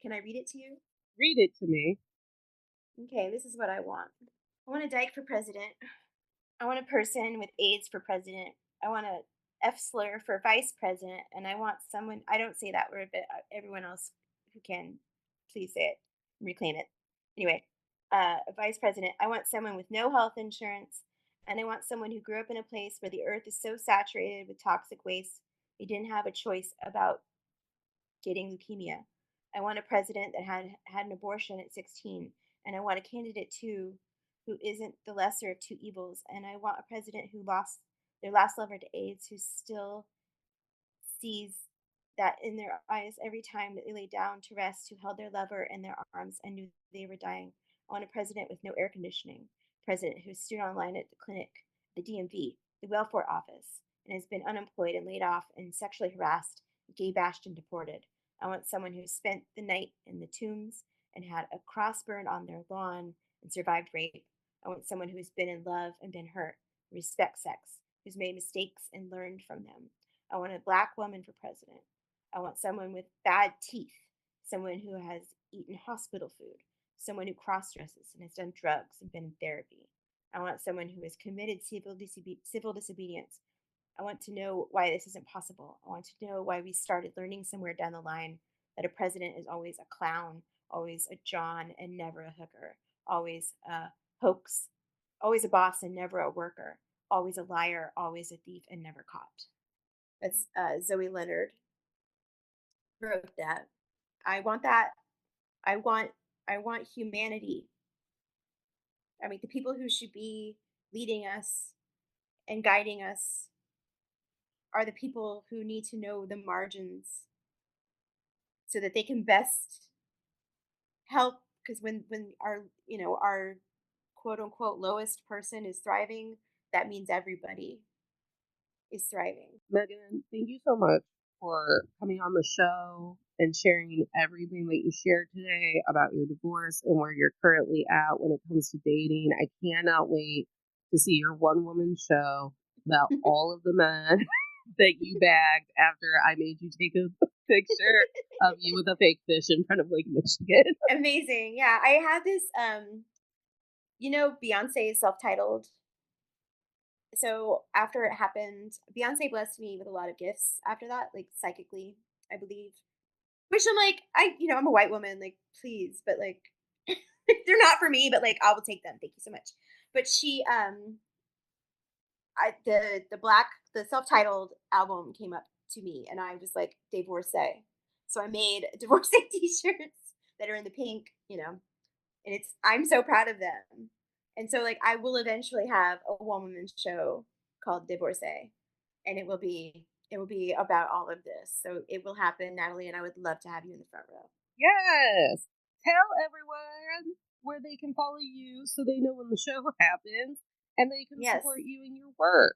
Can I read it to you? Read it to me. Okay, this is what I want. I want a dyke for president. I want a person with AIDS for president. I want a F slur for vice president. And I want someone, I don't say that word, but everyone else who can, please say it and reclaim it. Anyway, a vice president. I want someone with no health insurance. And I want someone who grew up in a place where the earth is so saturated with toxic waste, they didn't have a choice about getting leukemia. I want a president that had an abortion at 16, and I want a candidate too who isn't the lesser of two evils. And I want a president who lost their last lover to AIDS, who still sees that in their eyes every time that they lay down to rest, who held their lover in their arms and knew they were dying. I want a president with no air conditioning, president who stood online at the clinic, the DMV, the welfare office, and has been unemployed and laid off and sexually harassed, gay bashed and deported. I want someone who spent the night in the tombs and had a cross burned on their lawn and survived rape. I want someone who's been in love and been hurt, respects sex, who's made mistakes and learned from them. I want a black woman for president. I want someone with bad teeth, someone who has eaten hospital food, someone who cross dresses and has done drugs and been in therapy. I want someone who has committed civil disobedience. I want to know why this isn't possible. I want to know why we started learning somewhere down the line that a president is always a clown, always a John and never a hooker, always a hoax, always a boss and never a worker, always a liar, always a thief and never caught. That's Zoe Leonard wrote that. I want that. I want I want humanity. I mean, the people who should be leading us and guiding us are the people who need to know the margins so that they can best help. Because when our our quote unquote lowest person is thriving, that means everybody is thriving. Megan, thank you so much for coming on the show and sharing everything that you shared today about your divorce and where you're currently at when it comes to dating. I cannot wait to see your one woman show about all of the men that you bagged after I made you take a picture of you with a fake fish in front of Lake Michigan. Amazing. Yeah, I had this Beyonce is self-titled. So after it happened, Beyonce blessed me with a lot of gifts after that, like psychically, I believe. Which I'm like, I'm a white woman, like, please, but like they're not for me, but like I will take them. Thank you so much. But she I the self-titled album came up to me and I was like, divorcee. So I made divorcee t-shirts that are in the pink, and I'm so proud of them. And so like I will eventually have a one woman show called Divorcee, and it will be about all of this. So it will happen, Natalie, and I would love to have you in the front row. Yes. Tell everyone where they can follow you so they know when the show happens and they can Yes. support you in your work.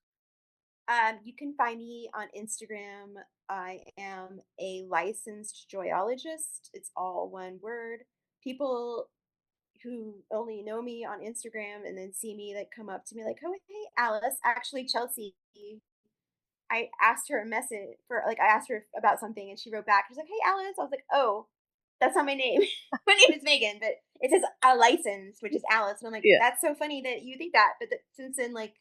You can find me on Instagram. I am a licensed joyologist. It's all one word. People who only know me on Instagram and then see me like come up to me like, "Oh, hey, Alice." Actually, Chelsea, I asked her a message for like I asked her about something and she wrote back. She's like, "Hey, Alice." I was like, "Oh, that's not my name. My name is Megan, but it says a license, which is Alice." And I'm like, Yeah. "That's so funny that you think that." But since then, like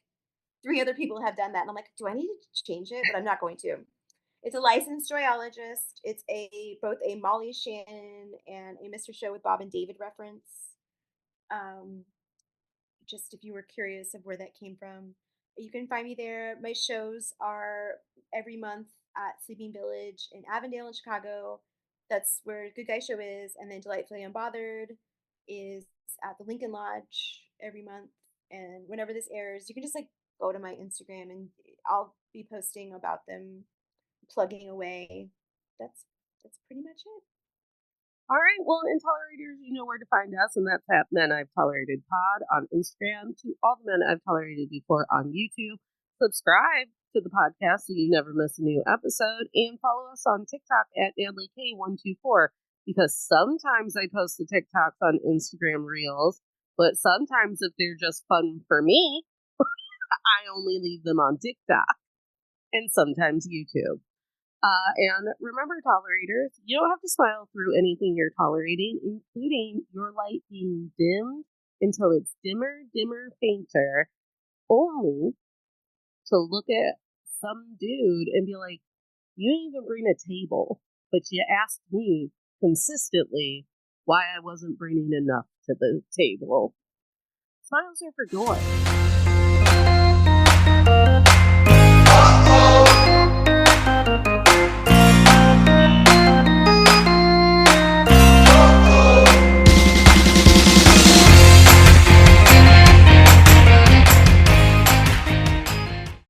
three other people have done that, and I'm like, "Do I need to change it?" But I'm not going to. It's a licensed joyologist. It's a both a Molly Shannon and a Mr. Show with Bob and David reference. Um, just if you were curious of where that came from. You can find me there. My shows are every month at Sleeping Village in Avondale in Chicago. That's where Good Guy Show is. And then Delightfully Unbothered is at the Lincoln Lodge every month. And whenever this airs, you can just like go to my Instagram and I'll be posting about them, plugging away. That's pretty much it. All right, well, and tolerators, you know where to find us, and that's at Men I've Tolerated Pod on Instagram, to All the Men I've Tolerated Before on YouTube. Subscribe to the podcast so you never miss a new episode, and follow us on TikTok at NadleyK124, because sometimes I post the TikToks on Instagram Reels, but sometimes if they're just fun for me, I only leave them on TikTok and sometimes YouTube. And remember, tolerators, you don't have to smile through anything you're tolerating, including your light being dimmed until it's dimmer, fainter, only to look at some dude and be like, you didn't even bring a table, but you asked me consistently why I wasn't bringing enough to the table. Smiles are for joy.